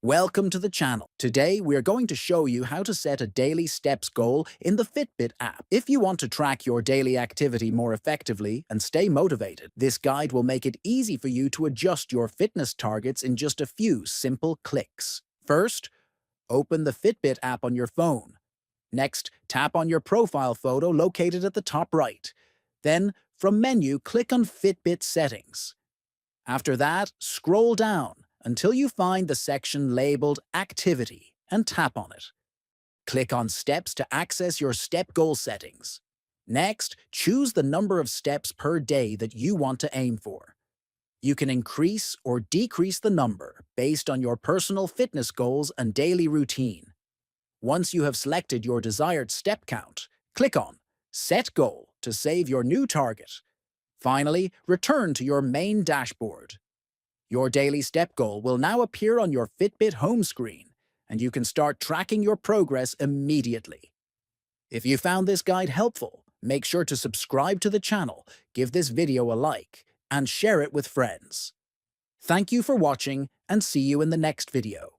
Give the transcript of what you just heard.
Welcome to the channel. Today, we are going to show you how to set a daily steps goal in the Fitbit app. If you want to track your daily activity more effectively and stay motivated, this guide will make it easy for you to adjust your fitness targets in just a few simple clicks. First, open the Fitbit app on your phone. Next, tap on your profile photo located at the top right. Then, from menu, click on Fitbit Settings. After that, scroll down until you find the section labeled Activity and tap on it. Click on Steps to access your step goal settings. Next, choose the number of steps per day that you want to aim for. You can increase or decrease the number based on your personal fitness goals and daily routine. Once you have selected your desired step count, click on Set Goal to save your new target. Finally, return to your main dashboard. Your daily step goal will now appear on your Fitbit home screen, and you can start tracking your progress immediately. If you found this guide helpful, make sure to subscribe to the channel, give this video a like, and share it with friends. Thank you for watching, and see you in the next video.